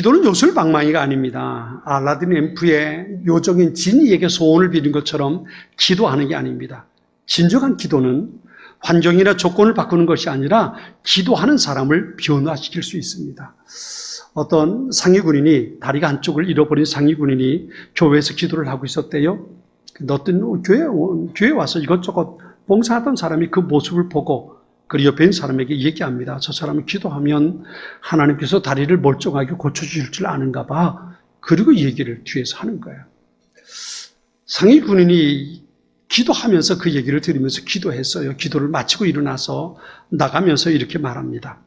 기도는 요술방망이가 아닙니다. 알라딘 앰프의 요정인 지니에게 소원을 비는 것처럼 기도하는 게 아닙니다. 진정한 기도는 환경이나 조건을 바꾸는 것이 아니라 기도하는 사람을 변화시킬 수 있습니다. 어떤 상위 군인이, 다리가 한쪽을 잃어버린 상위 군인이 교회에서 기도를 하고 있었대요. 어떤 교회에 와서 이것저것 봉사하던 사람이 그 모습을 보고 그 옆에 있는 사람에게 얘기합니다. 저 사람은 기도하면 하나님께서 다리를 멀쩡하게 고쳐주실 줄 아는가 봐. 그리고 얘기를 뒤에서 하는 거예요. 상위 군인이 기도하면서 그 얘기를 들으면서 기도했어요. 기도를 마치고 일어나서 나가면서 이렇게 말합니다.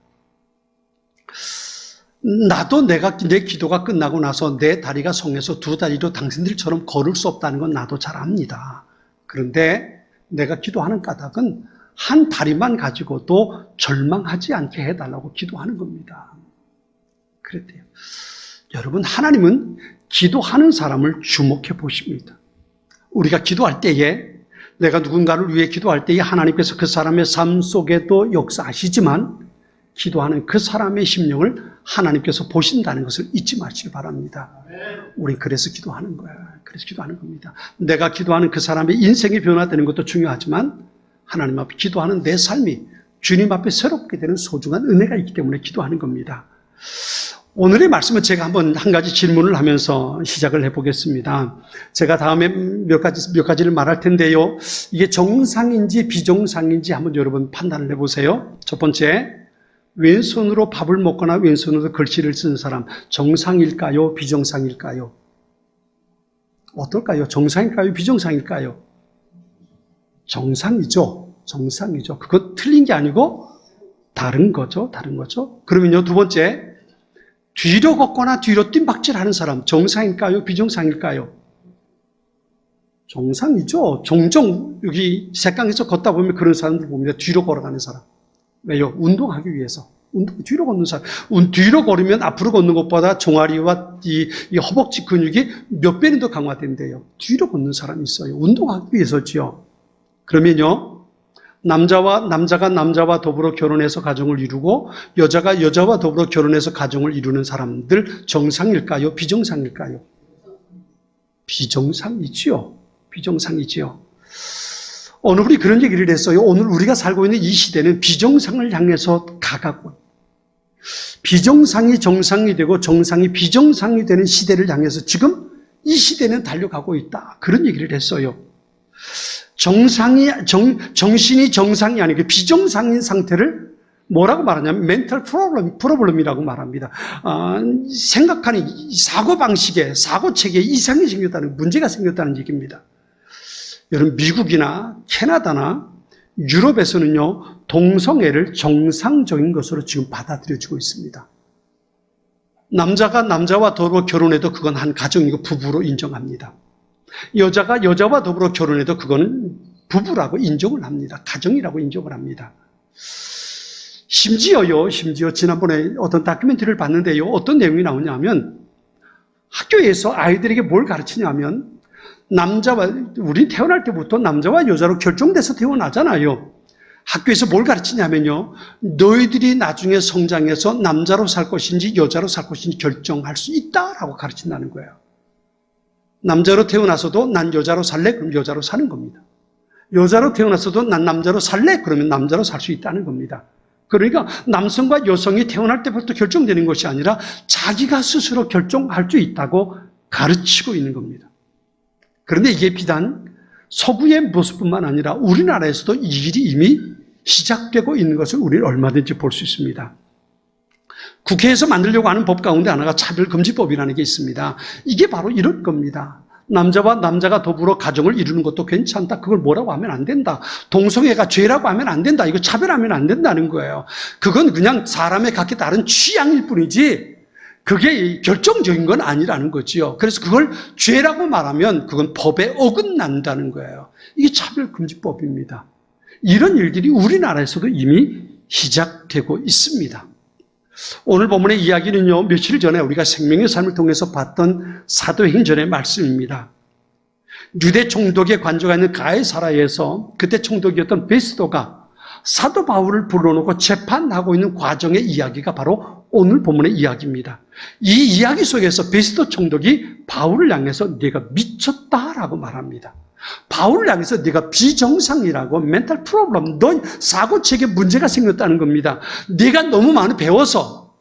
나도 내 기도가 끝나고 나서 내 다리가 성해서 두 다리로 당신들처럼 걸을 수 없다는 건 나도 잘 압니다. 그런데 내가 기도하는 까닭은 한 다리만 가지고도 절망하지 않게 해달라고 기도하는 겁니다. 그랬대요. 여러분, 하나님은 기도하는 사람을 주목해 보십니다. 우리가 기도할 때에, 내가 누군가를 위해 기도할 때에 하나님께서 그 사람의 삶 속에도 역사하시지만 기도하는 그 사람의 심령을 하나님께서 보신다는 것을 잊지 마시기 바랍니다. 우린 그래서 기도하는 거야. 그래서 기도하는 겁니다. 내가 기도하는 그 사람의 인생이 변화되는 것도 중요하지만 하나님 앞에 기도하는 내 삶이 주님 앞에 새롭게 되는 소중한 은혜가 있기 때문에 기도하는 겁니다. 오늘의 말씀은 제가 한번 한 가지 질문을 하면서 시작을 해보겠습니다. 제가 다음에 몇 가지를 말할 텐데요. 이게 정상인지 비정상인지 한번 여러분 판단을 해보세요. 첫 번째, 왼손으로 밥을 먹거나 왼손으로 글씨를 쓰는 사람, 정상일까요? 비정상일까요? 어떨까요? 정상일까요? 비정상일까요? 정상이죠. 정상이죠. 그거 틀린 게 아니고 다른 거죠. 다른 거죠. 그러면요, 두 번째, 뒤로 걷거나 뒤로 뜀박질하는 사람, 정상일까요? 비정상일까요? 정상이죠. 종종 여기 색강에서 걷다 보면 그런 사람들 봅니다. 뒤로 걸어가는 사람. 왜요? 운동하기 위해서. 뒤로 걷는 사람. 뒤로 걸으면 앞으로 걷는 것보다 종아리와 이 허벅지 근육이 몇 배는 더 강화된대요. 뒤로 걷는 사람이 있어요. 운동하기 위해서지요. 그러면요, 남자가 남자와 더불어 결혼해서 가정을 이루고 여자가 여자와 더불어 결혼해서 가정을 이루는 사람들 정상일까요? 비정상일까요? 비정상이지요. 비정상이지요. 어느 분이 그런 얘기를 했어요. 오늘 우리가 살고 있는 이 시대는 비정상을 향해서 가고 비정상이 정상이 되고 정상이 비정상이 되는 시대를 향해서 지금 이 시대는 달려가고 있다. 그런 얘기를 했어요. 정신이 정상이 아니고 비정상인 상태를 뭐라고 말하냐면 mental problem이라고 말합니다. 생각하는 사고방식에, 사고체계에 이상이 생겼다는, 문제가 생겼다는 얘기입니다. 여러분, 미국이나 캐나다나 유럽에서는요, 동성애를 정상적인 것으로 지금 받아들여지고 있습니다. 남자가 남자와 더불어 결혼해도 그건 한 가정이고 부부로 인정합니다. 여자가 여자와 더불어 결혼해도 그거는 부부라고 인정을 합니다. 가정이라고 인정을 합니다. 심지어 지난번에 어떤 다큐멘터리를 봤는데요. 어떤 내용이 나오냐면 학교에서 아이들에게 뭘 가르치냐면 우리 태어날 때부터 남자와 여자로 결정돼서 태어나잖아요. 학교에서 뭘 가르치냐면요. 너희들이 나중에 성장해서 남자로 살 것인지 여자로 살 것인지 결정할 수 있다라고 가르친다는 거예요. 남자로 태어나서도 난 여자로 살래? 그럼 여자로 사는 겁니다. 여자로 태어나서도 난 남자로 살래? 그러면 남자로 살 수 있다는 겁니다. 그러니까 남성과 여성이 태어날 때부터 결정되는 것이 아니라 자기가 스스로 결정할 수 있다고 가르치고 있는 겁니다. 그런데 이게 비단 서구의 모습뿐만 아니라 우리나라에서도 이 일이 이미 시작되고 있는 것을 우리는 얼마든지 볼 수 있습니다. 국회에서 만들려고 하는 법 가운데 하나가 차별금지법이라는 게 있습니다. 이게 바로 이런 겁니다. 남자와 남자가 더불어 가정을 이루는 것도 괜찮다. 그걸 뭐라고 하면 안 된다. 동성애가 죄라고 하면 안 된다. 이거 차별하면 안 된다는 거예요. 그건 그냥 사람의 각기 다른 취향일 뿐이지 그게 결정적인 건 아니라는 거지요. 그래서 그걸 죄라고 말하면 그건 법에 어긋난다는 거예요. 이게 차별금지법입니다. 이런 일들이 우리나라에서도 이미 시작되고 있습니다. 오늘 본문의 이야기는요, 며칠 전에 우리가 생명의 삶을 통해서 봤던 사도행전의 말씀입니다. 유대 총독의 관저가 있는 가이사라에서 그때 총독이었던 베스도가 사도 바울을 불러놓고 재판하고 있는 과정의 이야기가 바로 오늘 본문의 이야기입니다. 이 이야기 속에서 베스도 총독이 바울을 향해서 네가 미쳤다라고 말합니다. 바울을 향해서 네가 비정상이라고, 멘탈 프로블럼, 너 사고체계 문제가 생겼다는 겁니다. 내가 너무 많이 배워서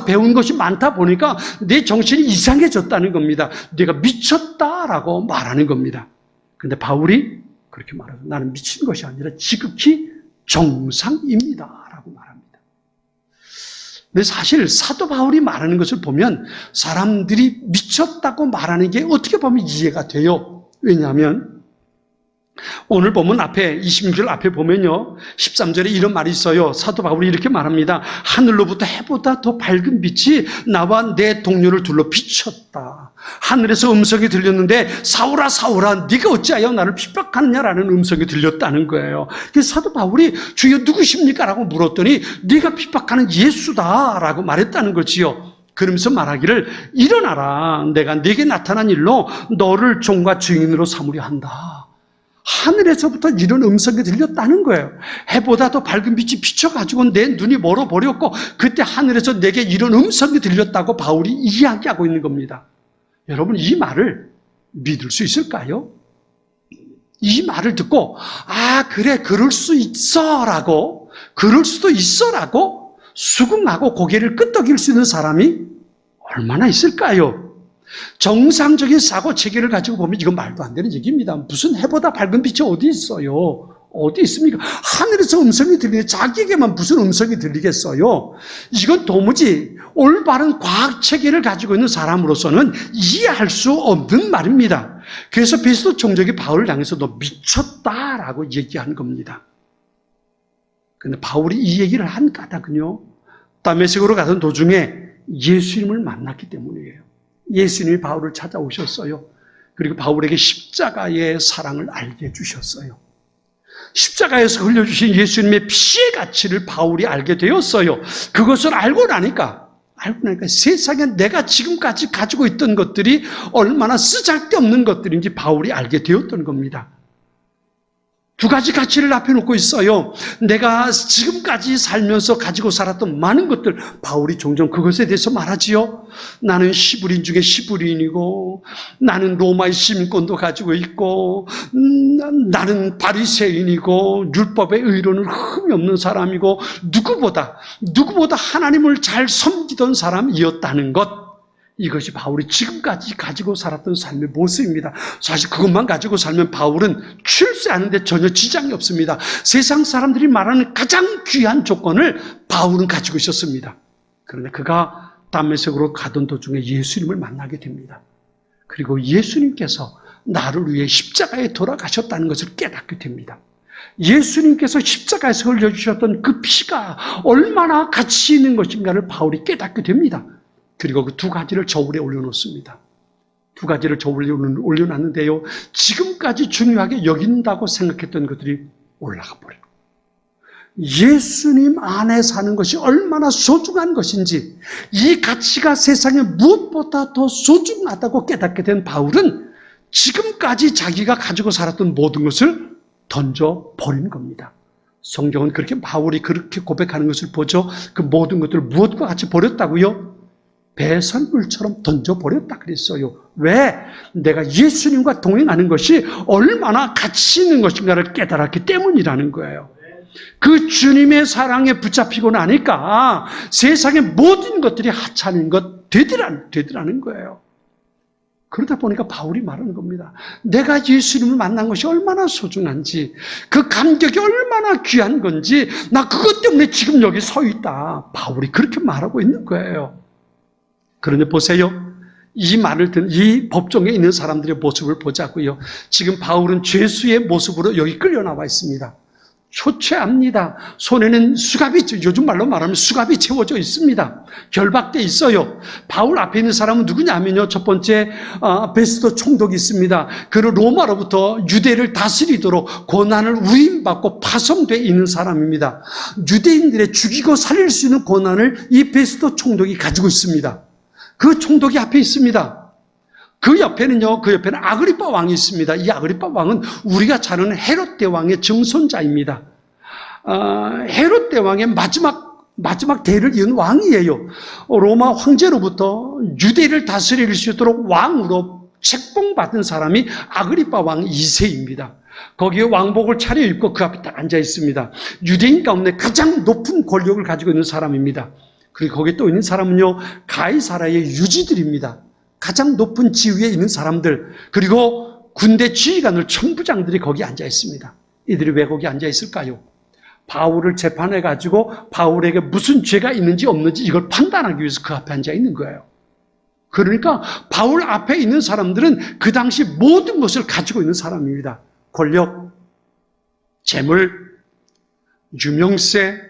배운 것이 많다 보니까 내 정신이 이상해졌다는 겁니다. 네가 미쳤다라고 말하는 겁니다. 근데 바울이 그렇게 말하고, 나는 미친 것이 아니라 지극히 정상입니다라고 말합니다. 근데 사실 사도 바울이 말하는 것을 보면 사람들이 미쳤다고 말하는 게 어떻게 보면 이해가 돼요. 왜냐하면 오늘 보면 앞에 26절 앞에 보면요, 13절에 이런 말이 있어요. 사도 바울이 이렇게 말합니다. 하늘로부터 해보다 더 밝은 빛이 나와 내 동료를 둘러 비쳤다. 하늘에서 음성이 들렸는데 사울아 사울아 네가 어찌하여 나를 핍박하느냐라는 음성이 들렸다는 거예요. 그래서 사도 바울이 주여 누구십니까? 라고 물었더니 네가 핍박하는 예수다 라고 말했다는 거지요. 그러면서 말하기를 일어나라, 내가 네게 나타난 일로 너를 종과 증인으로 삼으려 한다. 하늘에서부터 이런 음성이 들렸다는 거예요. 해보다 더 밝은 빛이 비춰가지고 내 눈이 멀어버렸고 그때 하늘에서 내게 이런 음성이 들렸다고 바울이 이야기하고 있는 겁니다. 여러분, 이 말을 믿을 수 있을까요? 이 말을 듣고 아 그래 그럴 수 있어라고, 그럴 수도 있어라고 수긍하고 고개를 끄덕일 수 있는 사람이 얼마나 있을까요? 정상적인 사고 체계를 가지고 보면 이건 말도 안 되는 얘기입니다. 무슨 해보다 밝은 빛이 어디 있어요? 어디 있습니까? 하늘에서 음성이 들리는데 자기에게만 무슨 음성이 들리겠어요? 이건 도무지 올바른 과학 체계를 가지고 있는 사람으로서는 이해할 수 없는 말입니다. 그래서 베스도 총독이 바울을 향해서 너 미쳤다라고 얘기한 겁니다. 그런데 바울이 이 얘기를 한 까닭은요, 다메섹으로 가던 도중에 예수님을 만났기 때문이에요. 예수님이 바울을 찾아오셨어요. 그리고 바울에게 십자가의 사랑을 알게 해주셨어요. 십자가에서 흘려주신 예수님의 피의 가치를 바울이 알게 되었어요. 그것을 알고 나니까 세상에 내가 지금까지 가지고 있던 것들이 얼마나 쓰잘데없는 것들인지 바울이 알게 되었던 겁니다. 두 가지 가치를 앞에 놓고 있어요. 내가 지금까지 살면서 가지고 살았던 많은 것들, 바울이 종종 그것에 대해서 말하지요. 나는 시브리인 중에 시브리인이고, 나는 로마의 시민권도 가지고 있고, 나는 바리새인이고, 율법의 의로는 흠이 없는 사람이고, 누구보다 하나님을 잘 섬기던 사람이었다는 것. 이것이 바울이 지금까지 가지고 살았던 삶의 모습입니다. 사실 그것만 가지고 살면 바울은 출세하는 데 전혀 지장이 없습니다. 세상 사람들이 말하는 가장 귀한 조건을 바울은 가지고 있었습니다. 그런데 그가 다메섹으로 가던 도중에 예수님을 만나게 됩니다. 그리고 예수님께서 나를 위해 십자가에 돌아가셨다는 것을 깨닫게 됩니다. 예수님께서 십자가에서 흘려주셨던 그 피가 얼마나 가치 있는 것인가를 바울이 깨닫게 됩니다. 그리고 그 두 가지를 저울에 올려놓습니다. 두 가지를 저울에 올려놨는데요, 지금까지 중요하게 여긴다고 생각했던 것들이 올라가 버려요. 예수님 안에 사는 것이 얼마나 소중한 것인지, 이 가치가 세상에 무엇보다 더 소중하다고 깨닫게 된 바울은 지금까지 자기가 가지고 살았던 모든 것을 던져버린 겁니다. 성경은 그렇게 바울이 그렇게 고백하는 것을 보죠. 그 모든 것들을 무엇과 같이 버렸다고요? 배설물처럼 던져버렸다 그랬어요. 왜? 내가 예수님과 동행하는 것이 얼마나 가치 있는 것인가를 깨달았기 때문이라는 거예요. 그 주님의 사랑에 붙잡히고 나니까 세상의 모든 것들이 하찮은 것 되더라는 거예요. 그러다 보니까 바울이 말하는 겁니다. 내가 예수님을 만난 것이 얼마나 소중한지, 그 감격이 얼마나 귀한 건지, 나 그것 때문에 지금 여기 서 있다. 바울이 그렇게 말하고 있는 거예요. 그런데 보세요. 이 말을 듣는 이 법정에 있는 사람들의 모습을 보자고요. 지금 바울은 죄수의 모습으로 여기 끌려 나와 있습니다. 초췌합니다. 손에는 수갑이, 요즘 말로 말하면 수갑이 채워져 있습니다. 결박돼 있어요. 바울 앞에 있는 사람은 누구냐면요, 첫 번째 베스도 총독이 있습니다. 그는 로마로부터 유대를 다스리도록 고난을 위임받고 파송돼 있는 사람입니다. 유대인들의 죽이고 살릴 수 있는 고난을 이 베스도 총독이 가지고 있습니다. 그 총독이 앞에 있습니다. 그 옆에는 아그리빠 왕이 있습니다. 이 아그리빠 왕은 우리가 잘 아는 헤롯 대왕의 증손자입니다. 헤롯 대왕의 마지막 마지막 대를 이은 왕이에요. 로마 황제로부터 유대를 다스릴 수 있도록 왕으로 책봉받은 사람이 아그리파 왕 2세입니다. 거기에 왕복을 차려입고 그 앞에 딱 앉아 있습니다. 유대인 가운데 가장 높은 권력을 가지고 있는 사람입니다. 그리고 거기에 또 있는 사람은요, 가이사라의 유지들입니다. 가장 높은 지위에 있는 사람들, 그리고 군대 지휘관들, 천부장들이 거기 앉아 있습니다. 이들이 왜 거기 앉아 있을까요? 바울을 재판해가지고 바울에게 무슨 죄가 있는지 없는지 이걸 판단하기 위해서 그 앞에 앉아 있는 거예요. 그러니까 바울 앞에 있는 사람들은 그 당시 모든 것을 가지고 있는 사람입니다. 권력, 재물, 유명세,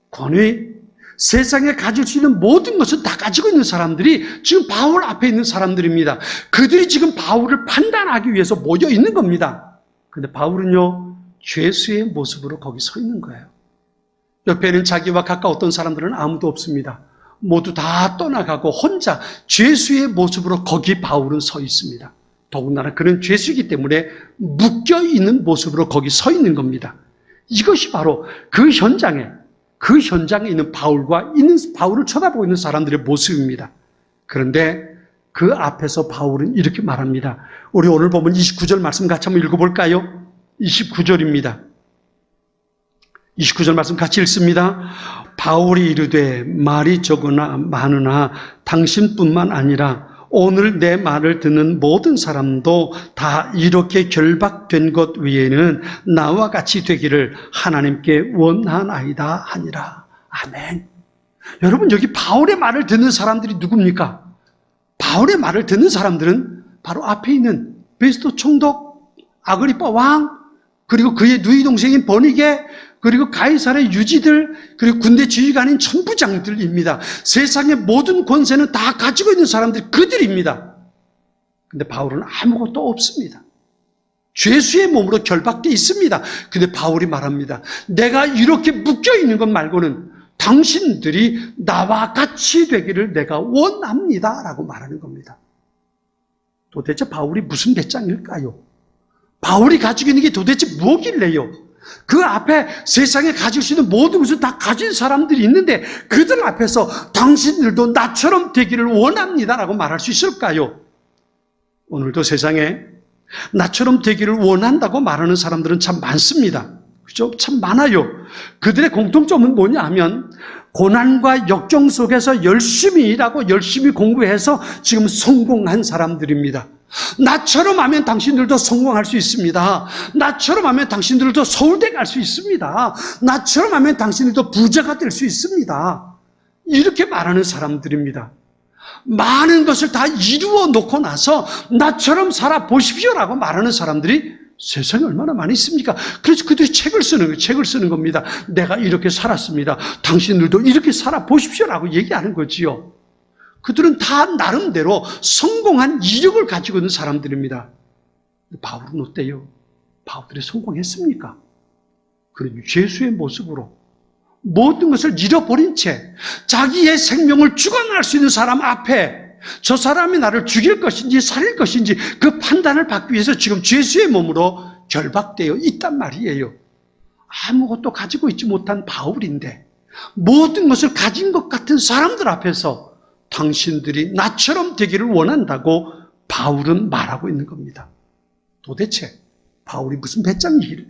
권위, 세상에 가질 수 있는 모든 것을 다 가지고 있는 사람들이 지금 바울 앞에 있는 사람들입니다. 그들이 지금 바울을 판단하기 위해서 모여 있는 겁니다. 그런데 바울은요, 죄수의 모습으로 거기 서 있는 거예요. 옆에는 자기와 가까웠던 사람들은 아무도 없습니다. 모두 다 떠나가고 혼자 죄수의 모습으로 거기 바울은 서 있습니다. 더군다나 그는 죄수이기 때문에 묶여있는 모습으로 거기 서 있는 겁니다. 이것이 바로 그 현장에 있는 바울을 쳐다보고 있는 사람들의 모습입니다. 그런데 그 앞에서 바울은 이렇게 말합니다. 우리 오늘 보면 29절 말씀 같이 한번 읽어볼까요? 29절입니다. 29절 말씀 같이 읽습니다. 바울이 이르되 말이 적으나 많으나 당신뿐만 아니라 오늘 내 말을 듣는 모든 사람도 다 이렇게 결박된 것 위에는 나와 같이 되기를 하나님께 원하나이다 하니라. 아멘. 여러분, 여기 바울의 말을 듣는 사람들이 누굽니까? 바울의 말을 듣는 사람들은 바로 앞에 있는 베스토 총독, 아그리파 왕, 그리고 그의 누이 동생인 버니게, 그리고 가이사라의 유지들, 그리고 군대 지휘관인 천부장들입니다. 세상의 모든 권세는 다 가지고 있는 사람들이 그들입니다. 근데 바울은 아무것도 없습니다. 죄수의 몸으로 결박되어 있습니다. 근데 바울이 말합니다. 내가 이렇게 묶여있는 것 말고는 당신들이 나와 같이 되기를 내가 원합니다. 라고 말하는 겁니다. 도대체 바울이 무슨 배짱일까요? 바울이 가지고 있는 게 도대체 뭐길래요? 그 앞에 세상에 가질 수 있는 모든 것을 다 가진 사람들이 있는데 그들 앞에서 당신들도 나처럼 되기를 원합니다라고 말할 수 있을까요? 오늘도 세상에 나처럼 되기를 원한다고 말하는 사람들은 참 많습니다. 그죠? 참 많아요. 그들의 공통점은 뭐냐 하면 고난과 역경 속에서 열심히 일하고 열심히 공부해서 지금 성공한 사람들입니다. 나처럼 하면 당신들도 성공할 수 있습니다. 나처럼 하면 당신들도 서울대 갈 수 있습니다. 나처럼 하면 당신들도 부자가 될 수 있습니다. 이렇게 말하는 사람들입니다. 많은 것을 다 이루어 놓고 나서 나처럼 살아보십시오라고 말하는 사람들이 세상에 얼마나 많이 있습니까? 그래서 그들이 책을 쓰는 겁니다. 내가 이렇게 살았습니다. 당신들도 이렇게 살아보십시오라고 얘기하는 거지요. 그들은 다 나름대로 성공한 이력을 가지고 있는 사람들입니다. 바울은 어때요? 바울들이 성공했습니까? 그런 죄수의 모습으로 모든 것을 잃어버린 채 자기의 생명을 주관할 수 있는 사람 앞에 저 사람이 나를 죽일 것인지 살릴 것인지 그 판단을 받기 위해서 지금 죄수의 몸으로 결박되어 있단 말이에요. 아무것도 가지고 있지 못한 바울인데 모든 것을 가진 것 같은 사람들 앞에서 당신들이 나처럼 되기를 원한다고 바울은 말하고 있는 겁니다. 도대체 바울이 무슨 배짱이길래?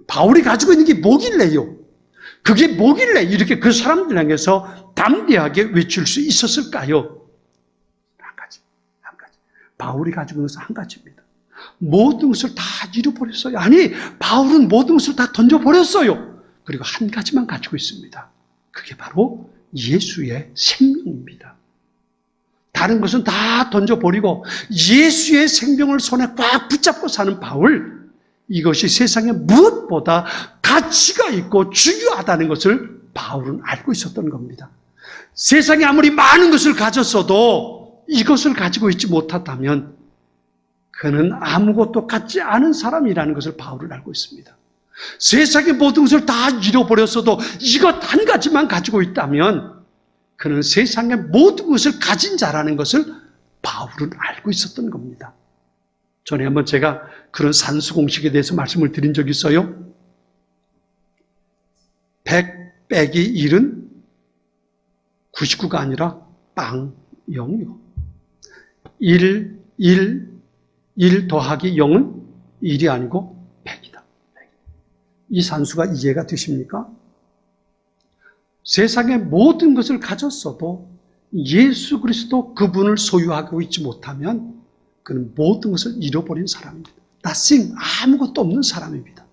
바울이 가지고 있는 게 뭐길래요? 그게 뭐길래 이렇게 그 사람들 향해서 담대하게 외칠 수 있었을까요? 한 가지. 바울이 가지고 있는 것은 한 가지입니다. 모든 것을 다 잃어버렸어요. 아니, 바울은 모든 것을 다 던져버렸어요. 그리고 한 가지만 가지고 있습니다. 그게 바로 예수의 생명입니다. 다른 것은 다 던져버리고 예수의 생명을 손에 꽉 붙잡고 사는 바울, 이것이 세상에 무엇보다 가치가 있고 중요하다는 것을 바울은 알고 있었던 겁니다. 세상에 아무리 많은 것을 가졌어도 이것을 가지고 있지 못했다면 그는 아무것도 갖지 않은 사람이라는 것을 바울은 알고 있습니다. 세상의 모든 것을 다 잃어버렸어도 이것 한 가지만 가지고 있다면 그는 세상의 모든 것을 가진 자라는 것을 바울은 알고 있었던 겁니다. 전에 한번 제가 그런 산수 공식에 대해서 말씀을 드린 적이 있어요. 100 빼기 1은 99가 아니라 빵 0이고 1 더하기 0은 1이 아니고 100이다. 이 산수가 이해가 되십니까? 세상의 모든 것을 가졌어도 예수 그리스도 그분을 소유하고 있지 못하면 그는 모든 것을 잃어버린 사람입니다. nothing, 아무것도 없는 사람입니다.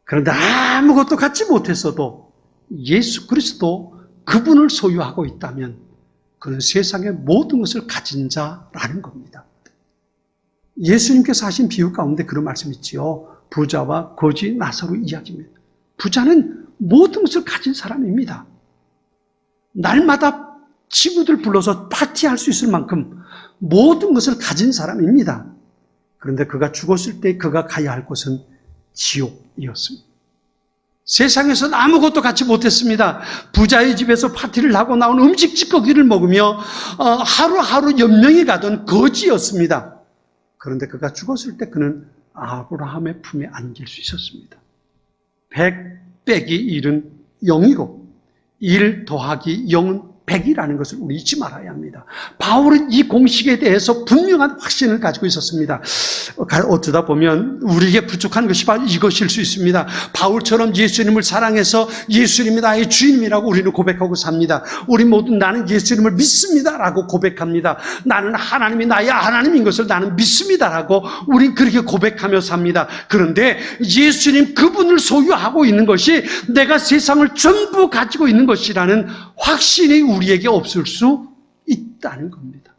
그런데 아무것도 갖지 못했어도 예수 그리스도 그분을 소유하고 있다면 그는 세상의 모든 것을 가진 자라는 겁니다. 예수님께서 하신 비유 가운데 그런 말씀 있지요. 부자와 거지 나사로 이야기입니다. 부자는 모든 것을 가진 사람입니다. 날마다 친구들 불러서 파티할 수 있을 만큼 모든 것을 가진 사람입니다. 그런데 그가 죽었을 때 그가 가야 할 곳은 지옥이었습니다. 세상에서는 아무것도 갖지 못했습니다. 부자의 집에서 파티를 하고 나온 음식 찌꺼기를 먹으며 하루하루 연명이 가던 거지였습니다. 그런데 그가 죽었을 때 그는 아브라함의 품에 안길 수 있었습니다. 100 빼기 1은 0이고 1 더하기 0은 100이라는 것을 우리 잊지 말아야 합니다. 바울은 이 공식에 대해서 분명한 확신을 가지고 있었습니다. 어쩌다 보면 우리에게 부족한 것이 바로 이것일 수 있습니다. 바울처럼 예수님을 사랑해서 예수님이 나의 주인이라고 우리는 고백하고 삽니다. 우리 모두 나는 예수님을 믿습니다라고 고백합니다. 나는 하나님이 나의 하나님인 것을 나는 믿습니다라고 우린 그렇게 고백하며 삽니다. 그런데 예수님 그분을 소유하고 있는 것이 내가 세상을 전부 가지고 있는 것이라는 확신이 우리에게 없을 수 있다는 겁니다.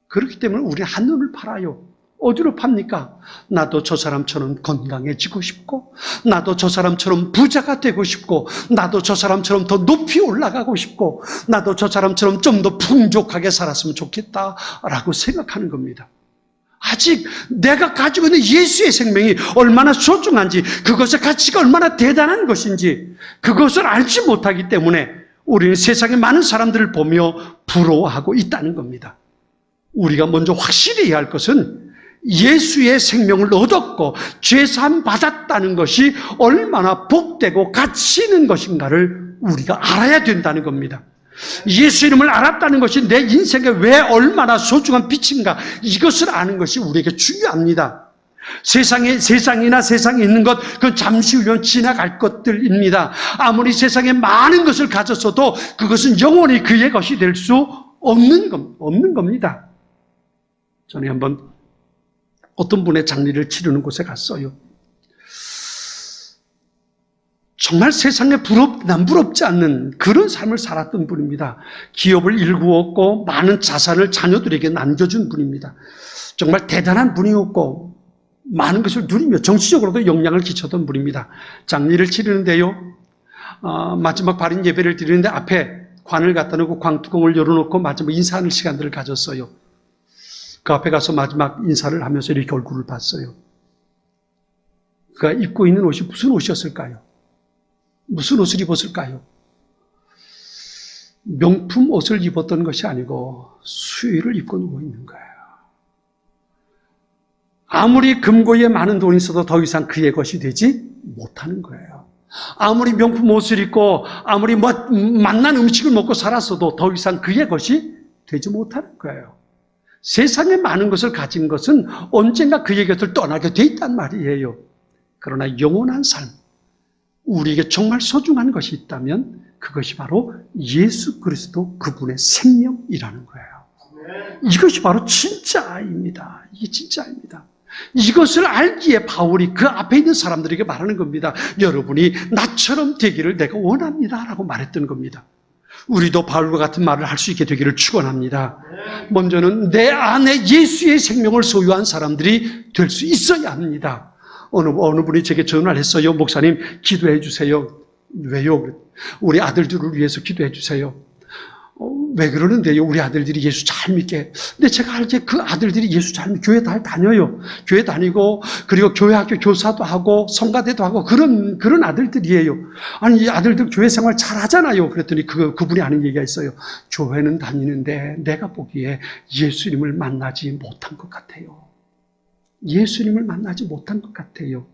그렇기 때문에 우리는 한눈을 팔아요. 어디로 팝니까? 나도 저 사람처럼 건강해지고 싶고, 나도 저 사람처럼 부자가 되고 싶고, 나도 저 사람처럼 더 높이 올라가고 싶고, 나도 저 사람처럼 좀 더 풍족하게 살았으면 좋겠다라고 생각하는 겁니다. 아직 내가 가지고 있는 예수의 생명이 얼마나 소중한지, 그것의 가치가 얼마나 대단한 것인지 그것을 알지 못하기 때문에 우리는 세상의 많은 사람들을 보며 부러워하고 있다는 겁니다. 우리가 먼저 확실히 해야 할 것은 예수의 생명을 얻었고 죄사함 받았다는 것이 얼마나 복되고 가치 있는 것인가를 우리가 알아야 된다는 겁니다. 예수 이름을 알았다는 것이 내 인생에 왜 얼마나 소중한 빛인가, 이것을 아는 것이 우리에게 중요합니다. 세상이나 세상에 있는 것, 그건 잠시 후면 지나갈 것들입니다. 아무리 세상에 많은 것을 가졌어도 그것은 영원히 그의 것이 될 수 없는 겁니다. 전에 한번 어떤 분의 장례를 치르는 곳에 갔어요. 정말 세상에 남부럽지 않는 그런 삶을 살았던 분입니다. 기업을 일구었고 많은 자산을 자녀들에게 남겨준 분입니다. 정말 대단한 분이었고 많은 것을 누리며 정치적으로도 영향을 끼쳤던 분입니다. 장례를 치르는데요, 마지막 발인 예배를 드리는데 앞에 관을 갖다 놓고 광뚜껑을 열어놓고 마지막 인사하는 시간들을 가졌어요. 그 앞에 가서 마지막 인사를 하면서 이렇게 얼굴을 봤어요. 그가 입고 있는 옷이 무슨 옷이었을까요? 무슨 옷을 입었을까요? 명품 옷을 입었던 것이 아니고 수의를 입고 누워 있는 거예요. 아무리 금고에 많은 돈이 있어도 더 이상 그의 것이 되지 못하는 거예요. 아무리 명품 옷을 입고 아무리 맛난 음식을 먹고 살았어도 더 이상 그의 것이 되지 못하는 거예요. 세상에 많은 것을 가진 것은 언젠가 그의 곁을 떠나게 돼 있단 말이에요. 그러나 영원한 삶, 우리에게 정말 소중한 것이 있다면 그것이 바로 예수 그리스도 그분의 생명이라는 거예요. 이것이 바로 진짜입니다. 이게 진짜입니다. 이것을 알기에 바울이 그 앞에 있는 사람들에게 말하는 겁니다. 여러분이 나처럼 되기를 내가 원합니다 라고 말했던 겁니다. 우리도 바울과 같은 말을 할 수 있게 되기를 축원합니다. 먼저는 내 안에 예수의 생명을 소유한 사람들이 될 수 있어야 합니다. 어느 분이 제게 전화를 했어요. 목사님, 기도해 주세요. 왜요? 우리 아들들을 위해서 기도해 주세요. 왜 그러는데요? 우리 아들들이 예수 잘 믿게. 근데 제가 알기에 그 아들들이 예수 잘 믿게 교회 다 다녀요. 교회 다니고, 그리고 교회 학교 교사도 하고, 성가대도 하고, 그런 아들들이에요. 아니, 이 아들들 교회 생활 잘 하잖아요. 그랬더니 그분이 하는 얘기가 있어요. 교회는 다니는데 내가 보기에 예수님을 만나지 못한 것 같아요. 예수님을 만나지 못한 것 같아요.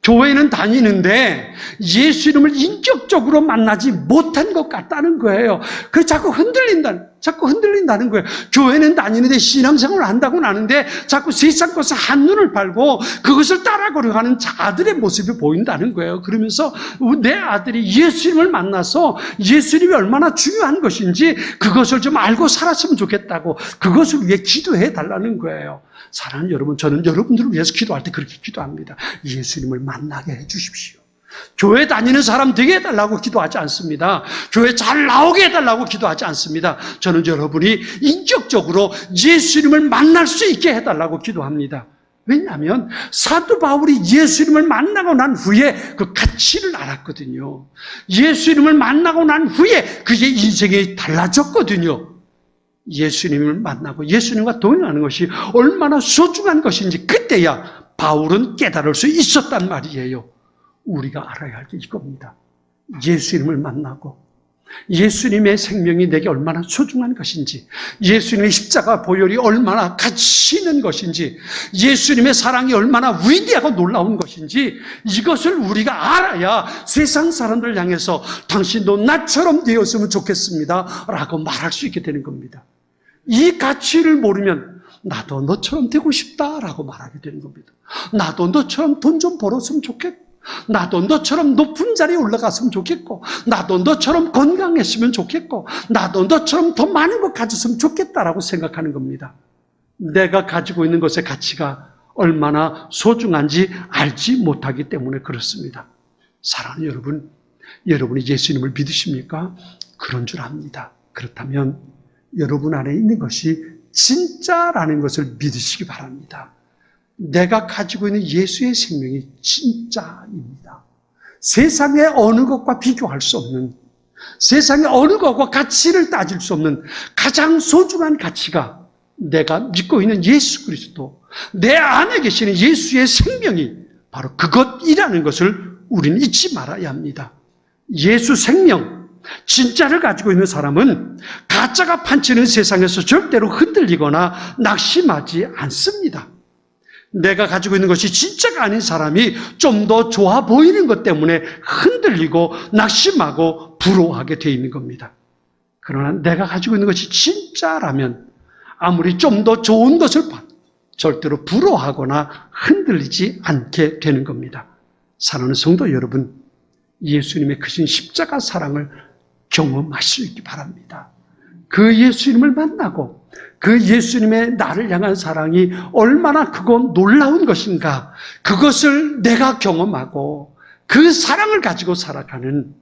교회는 다니는데 예수 이름을 인격적으로 만나지 못한 것 같다는 거예요. 그 자꾸 흔들린다는 거예요. 교회는 다니는데 신앙생활을 한다고는 아는데 자꾸 세상 것을 한눈을 팔고 그것을 따라가려고 하는 자들의 모습이 보인다는 거예요. 그러면서 내 아들이 예수 이름을 만나서 예수 이름이 얼마나 중요한 것인지 그것을 좀 알고 살았으면 좋겠다고 그것을 위해 기도해 달라는 거예요. 사랑하는 여러분, 저는 여러분들을 위해서 기도할 때 그렇게 기도합니다. 예수 이름을 만나게 해 주십시오. 교회 다니는 사람 되게 해달라고 기도하지 않습니다. 교회 잘 나오게 해달라고 기도하지 않습니다. 저는 여러분이 인격적으로 예수 이름을 만날 수 있게 해달라고 기도합니다. 왜냐하면 사도 바울이 예수 이름을 만나고 난 후에 그 가치를 알았거든요. 예수 이름을 만나고 난 후에 그의 인생이 달라졌거든요. 예수님을 만나고 예수님과 동행하는 것이 얼마나 소중한 것인지 그때야 바울은 깨달을 수 있었단 말이에요. 우리가 알아야 할 게 이겁니다. 예수님을 만나고 예수님의 생명이 내게 얼마나 소중한 것인지, 예수님의 십자가 보혈이 얼마나 가치 있는 것인지, 예수님의 사랑이 얼마나 위대하고 놀라운 것인지 이것을 우리가 알아야 세상 사람들 향해서 당신도 나처럼 되었으면 좋겠습니다 라고 말할 수 있게 되는 겁니다. 이 가치를 모르면 나도 너처럼 되고 싶다라고 말하게 되는 겁니다. 나도 너처럼 돈 좀 벌었으면 좋겠고, 나도 너처럼 높은 자리에 올라갔으면 좋겠고, 나도 너처럼 건강했으면 좋겠고, 나도 너처럼 더 많은 것 가졌으면 좋겠다라고 생각하는 겁니다. 내가 가지고 있는 것의 가치가 얼마나 소중한지 알지 못하기 때문에 그렇습니다. 사랑하는 여러분, 여러분이 예수님을 믿으십니까? 그런 줄 압니다. 그렇다면 여러분 안에 있는 것이 진짜라는 것을 믿으시기 바랍니다. 내가 가지고 있는 예수의 생명이 진짜입니다. 세상의 어느 것과 비교할 수 없는, 세상의 어느 것과 가치를 따질 수 없는 가장 소중한 가치가 내가 믿고 있는 예수 그리스도, 내 안에 계시는 예수의 생명이 바로 그것이라는 것을 우리는 잊지 말아야 합니다. 예수 생명, 진짜를 가지고 있는 사람은 가짜가 판치는 세상에서 절대로 흔들리거나 낙심하지 않습니다. 내가 가지고 있는 것이 진짜가 아닌 사람이 좀 더 좋아 보이는 것 때문에 흔들리고 낙심하고 부러워하게 되어 있는 겁니다. 그러나 내가 가지고 있는 것이 진짜라면 아무리 좀 더 좋은 것을 봐도 절대로 부러워하거나 흔들리지 않게 되는 겁니다. 사랑하는 성도 여러분, 예수님의 크신 십자가 사랑을 경험하실 수 있기 바랍니다. 그 예수님을 만나고 그 예수님의 나를 향한 사랑이 얼마나 크고 놀라운 것인가, 그것을 내가 경험하고 그 사랑을 가지고 살아가는,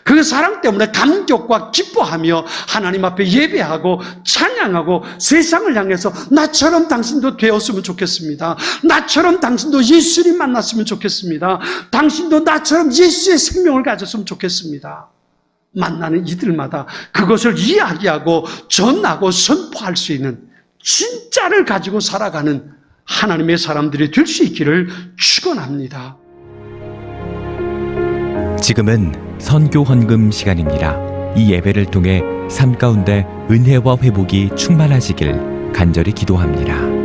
그 사랑 때문에 감격과 기뻐하며 하나님 앞에 예배하고 찬양하고 세상을 향해서 나처럼 당신도 되었으면 좋겠습니다. 나처럼 당신도 예수님 만났으면 좋겠습니다. 당신도 나처럼 예수의 생명을 가졌으면 좋겠습니다. 만나는 이들마다 그것을 이야기하고 전하고 선포할 수 있는 진짜를 가지고 살아가는 하나님의 사람들이 될 수 있기를 축원합니다. 지금은 선교 헌금 시간입니다. 이 예배를 통해 삶 가운데 은혜와 회복이 충만하시길 간절히 기도합니다.